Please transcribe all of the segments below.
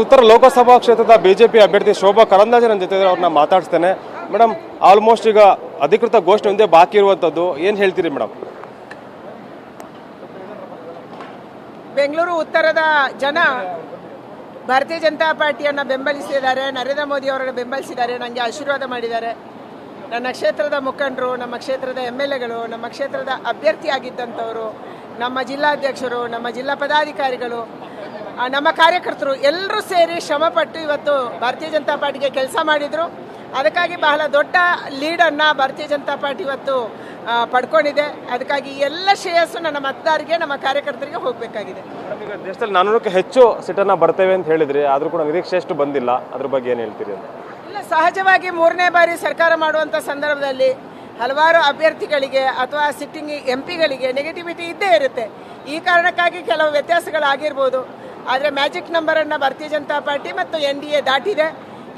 ಉತ್ತರ ಲೋಕಸಭಾ ಕ್ಷೇತ್ರದ ಬಿಜೆಪಿ ಅಭ್ಯರ್ಥಿ ಶೋಭಾ ಕರಂದ್ಲಾಜೆ ನನ್ನ ಜೊತೆ ಅವ್ರನ್ನ ಮಾತಾಡ್ತೇನೆ. ಮೇಡಮ್, ಆಲ್ಮೋಸ್ಟ್ ಈಗ ಅಧಿಕೃತ ಘೋಷಣೆ ಒಂದೇ ಬಾಕಿ ಇರುವಂತದ್ದು, ಏನ್ ಹೇಳ್ತೀರಿ ಮೇಡಮ್? ಬೆಂಗಳೂರು ಉತ್ತರದ ಜನ ಭಾರತೀಯ ಜನತಾ ಪಾರ್ಟಿಯನ್ನು ಬೆಂಬಲಿಸಿದ್ದಾರೆ, ನರೇಂದ್ರ ಮೋದಿ ಅವರನ್ನು ಬೆಂಬಲಿಸಿದ್ದಾರೆ, ನನಗೆ ಆಶೀರ್ವಾದ ಮಾಡಿದ್ದಾರೆ. ನನ್ನ ಕ್ಷೇತ್ರದ ಮುಖಂಡರು, ನಮ್ಮ ಕ್ಷೇತ್ರದ MLAಗಳು, ನಮ್ಮ ಕ್ಷೇತ್ರದ ಅಭ್ಯರ್ಥಿಯಾಗಿದ್ದಂಥವರು, ನಮ್ಮ ಜಿಲ್ಲಾಧ್ಯಕ್ಷರು, ನಮ್ಮ ಜಿಲ್ಲಾ ಪದಾಧಿಕಾರಿಗಳು, ನಮ್ಮ ಕಾರ್ಯಕರ್ತರು ಎಲ್ಲರೂ ಸೇರಿ ಶ್ರಮಪಟ್ಟು ಇವತ್ತು ಭಾರತೀಯ ಜನತಾ ಪಾರ್ಟಿಗೆ ಕೆಲಸ ಮಾಡಿದರು. ಅದಕ್ಕಾಗಿ ಬಹಳ ದೊಡ್ಡ ಲೀಡನ್ನು ಭಾರತೀಯ ಜನತಾ ಪಾರ್ಟಿ ಇವತ್ತು ಪಡ್ಕೊಂಡಿದೆ. ಅದಕ್ಕಾಗಿ ಎಲ್ಲ ಶ್ರೇಯಸ್ಸು ನನ್ನ ಮತದಾರರಿಗೆ, ನಮ್ಮ ಕಾರ್ಯಕರ್ತರಿಗೆ ಹೋಗಬೇಕಾಗಿದೆ. ಈಗ ದೇಶದಲ್ಲಿ 400ಕ್ಕೂ ಹೆಚ್ಚು ಸೀಟನ್ನು ಬರ್ತೇವೆ ಅಂತ ಹೇಳಿದ್ರಿ, ಆದರೂ ಕೂಡ ನಿರೀಕ್ಷೆ ಎಷ್ಟು ಬಂದಿಲ್ಲ, ಅದ್ರ ಬಗ್ಗೆ ಏನು ಹೇಳ್ತೀರಿ ಅಂತ? ಇಲ್ಲ, ಸಹಜವಾಗಿ 3ನೇ ಬಾರಿ ಸರ್ಕಾರ ಮಾಡುವಂಥ ಸಂದರ್ಭದಲ್ಲಿ ಹಲವಾರು ಅಭ್ಯರ್ಥಿಗಳಿಗೆ ಅಥವಾ ಸಿಟ್ಟಿಂಗ್ MPಗಳಿಗೆ ನೆಗೆಟಿವಿಟಿ ಇದ್ದೇ ಇರುತ್ತೆ. ಈ ಕಾರಣಕ್ಕಾಗಿ ಕೆಲವು ವ್ಯತ್ಯಾಸಗಳಾಗಿರ್ಬೋದು. ಆದರೆ ಮ್ಯಾಜಿಕ್ ನಂಬರನ್ನು ಭಾರತೀಯ ಜನತಾ ಪಾರ್ಟಿ ಮತ್ತು NDA ದಾಟಿದೆ.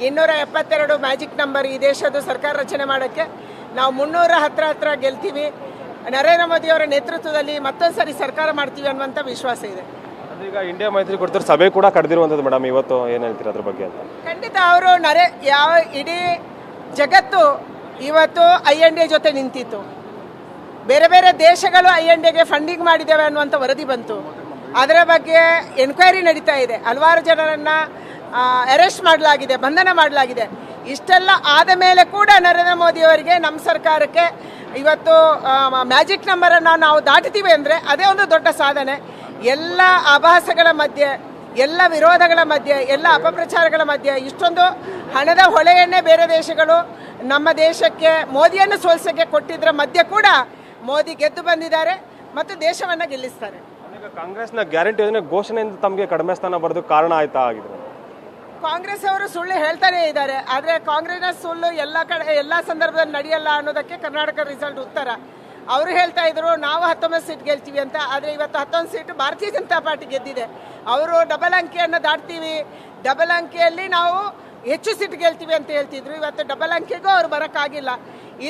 272 ಮ್ಯಾಜಿಕ್ ನಂಬರ್ ಈ ದೇಶದ ಸರ್ಕಾರ ರಚನೆ ಮಾಡೋಕ್ಕೆ. ನಾವು 300 ಹತ್ರ ಗೆಲ್ತೀವಿ. ನರೇಂದ್ರ ಮೋದಿ ಅವರ ನೇತೃತ್ವದಲ್ಲಿ ಮತ್ತೊಂದು ಸರಿ ಸರ್ಕಾರ ಮಾಡ್ತೀವಿ ಅನ್ನುವಂಥ ವಿಶ್ವಾಸ ಇದೆ. ಈಗ ಇಂಡಿಯಾ ಮೈತ್ರಿ ಕೊಡ್ತಾರೆ, ಸಭೆ ಕೂಡ ಕರೆದಿರುವಂಥದ್ದು ಮೇಡಮ್, ಇವತ್ತು ಏನು ಹೇಳ್ತೀರಿ ಅದ್ರ ಬಗ್ಗೆ ಅಂತ? ಖಂಡಿತ ಅವರು ಇಡೀ ಜಗತ್ತು ಇವತ್ತು INDA ಜೊತೆ ನಿಂತಿತ್ತು. ಬೇರೆ ಬೇರೆ ದೇಶಗಳು INDAಗೆ ಫಂಡಿಂಗ್ ಮಾಡಿದ್ದೇವೆ ಅನ್ನುವಂಥ ವರದಿ ಬಂತು. ಅದರ ಬಗ್ಗೆ ಎನ್ಕ್ವೈರಿ ನಡೀತಾ ಇದೆ. ಹಲವಾರು ಜನರನ್ನು ಅರೆಸ್ಟ್ ಮಾಡಲಾಗಿದೆ, ಬಂಧನ ಮಾಡಲಾಗಿದೆ. ಇಷ್ಟೆಲ್ಲ ಆದ ಮೇಲೆ ಕೂಡ ನರೇಂದ್ರ ಮೋದಿ ಅವರಿಗೆ, ನಮ್ಮ ಸರ್ಕಾರಕ್ಕೆ ಇವತ್ತು ಮ್ಯಾಜಿಕ್ ನಂಬರನ್ನು ನಾವು ದಾಟ್ತೀವಿ ಅಂದರೆ ಅದೇ ಒಂದು ದೊಡ್ಡ ಸಾಧನೆ. ಎಲ್ಲ ಆಭಾಸಗಳ ಮಧ್ಯೆ, ಎಲ್ಲ ವಿರೋಧಗಳ ಮಧ್ಯೆ, ಎಲ್ಲ ಅಪಪ್ರಚಾರಗಳ ಮಧ್ಯೆ ಇಷ್ಟೊಂದು ಹಣದ ಹೊಳೆಯನ್ನೇ ಬೇರೆ ದೇಶಗಳು ನಮ್ಮ ದೇಶಕ್ಕೆ ಮೋದಿಯನ್ನು ಸೋಲಿಸೋಕ್ಕೆ ಕೊಟ್ಟಿದ್ದರ ಮಧ್ಯೆ ಕೂಡ ಮೋದಿ ಗೆದ್ದು ಬಂದಿದ್ದಾರೆ ಮತ್ತು ದೇಶವನ್ನು ಗೆಲ್ಲಿಸ್ತಾರೆ. ಈಗ ಕಾಂಗ್ರೆಸ್ನ ಗ್ಯಾರಂಟಿ ಯೋಜನೆ ಘೋಷಣೆಯಿಂದ ತಮಗೆ ಕಡಿಮೆ ಸ್ಥಾನ ಬರೋದು ಕಾರಣ ಆಯ್ತಾ ಆಗಿದೆ? ಕಾಂಗ್ರೆಸ್ ಅವರು ಸುಳ್ಳು ಹೇಳ್ತಾನೆ ಇದ್ದಾರೆ. ಆದರೆ ಕಾಂಗ್ರೆಸ್ನ ಸುಳ್ಳು ಎಲ್ಲ ಕಡೆ ಎಲ್ಲ ಸಂದರ್ಭದಲ್ಲಿ ನಡೆಯಲ್ಲ ಅನ್ನೋದಕ್ಕೆ ಕರ್ನಾಟಕ ರಿಸಲ್ಟ್ ಉತ್ತರ. ಅವರು ಹೇಳ್ತಾ ಇದ್ರು ನಾವು 19 ಸೀಟ್ ಗೆಲ್ತೀವಿ ಅಂತ. ಆದರೆ ಇವತ್ತು 11 ಸೀಟ್ ಭಾರತೀಯ ಜನತಾ ಪಾರ್ಟಿ ಗೆದ್ದಿದೆ. ಅವರು ಡಬಲ್ ಅಂಕಿಯನ್ನು ದಾಟ್ತೀವಿ, ಡಬಲ್ ಅಂಕಿಯಲ್ಲಿ ನಾವು ಹೆಚ್ಚು ಸೀಟ್ ಗೆಲ್ತೀವಿ ಅಂತ ಹೇಳ್ತಿದ್ರು. ಇವತ್ತು ಡಬಲ್ ಅಂಕಿಗೂ ಅವರು ಬರೋಕ್ಕಾಗಿಲ್ಲ.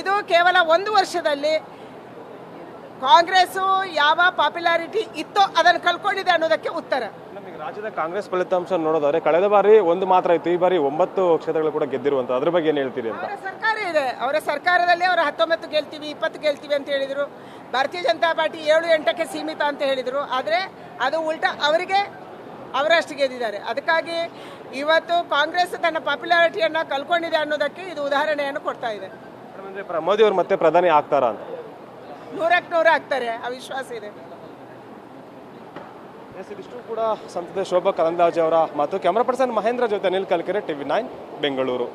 ಇದು ಕೇವಲ 1 ವರ್ಷದಲ್ಲಿ ಕಾಂಗ್ರೆಸ್ಸು ಯಾವ ಪಾಪ್ಯುಲಾರಿಟಿ ಇತ್ತೋ ಅದನ್ನು ಕಳ್ಕೊಂಡಿದೆ ಅನ್ನೋದಕ್ಕೆ ಉತ್ತರ. ನಮಗೆ ರಾಜ್ಯದ ಕಾಂಗ್ರೆಸ್ ಫಲಿತಾಂಶ ನೋಡೋದಾದ್ರೆ ಕಳೆದ ಬಾರಿ 1 ಮಾತ್ರ ಇತ್ತು, ಈ ಬಾರಿ 9 ಕ್ಷೇತ್ರಗಳು ಕೂಡ ಗೆದ್ದಿರುವಂತ, ಅದ್ರ ಬಗ್ಗೆ ಏನು ಹೇಳ್ತೀರಿ ಅಂತ? ಅವರ ಸರ್ಕಾರ ಇದೆ, ಅವರ ಸರ್ಕಾರದಲ್ಲಿ ಅವರು 19 ಗೆಲ್ತೀವಿ, 20 ಗೆಲ್ತೀವಿ ಅಂತ ಹೇಳಿದರು. ಭಾರತೀಯ ಜನತಾ ಪಾರ್ಟಿ 7-8ಕ್ಕೆ ಸೀಮಿತ ಅಂತ ಹೇಳಿದರು. ಆದರೆ ಅದು ಉಲ್ಟಾ ಅವರಷ್ಟು ಗೆದ್ದಿದ್ದಾರೆ. ಅದಕ್ಕಾಗಿ ಇವತ್ತು ಕಾಂಗ್ರೆಸ್ ತನ್ನ ಪಾಪ್ಯುಲಾರಿಟಿಯನ್ನು ಕಳ್ಕೊಂಡಿದೆ ಅನ್ನೋದಕ್ಕೆ ಇದು ಉದಾಹರಣೆಯನ್ನು ಕೊಡ್ತಾ ಇದೆ. ಮೋದಿ ಅವರು ಮತ್ತೆ ಪ್ರಧಾನಿ ಆಗ್ತಾರಾ ಅಂತ? 100ಕ್ಕೆ 100 ಆಗ್ತಾರೆ, ಆ ವಿಶ್ವಾಸ ಇದೆ. ಇದಿಷ್ಟು ಕೂಡ ಸಂಸದೆ ಶೋಭಾ ಕರಂದ್ಲಾಜೆ ಅವರ ಮಾತು. ಕ್ಯಾಮರಾ ಪರ್ಸನ್ ಮಹೇಂದ್ರ ಜೊತೆ ಅನಿಲ್ ಕಲ್ಕೆರೆ, TV9 ಬೆಂಗಳೂರು.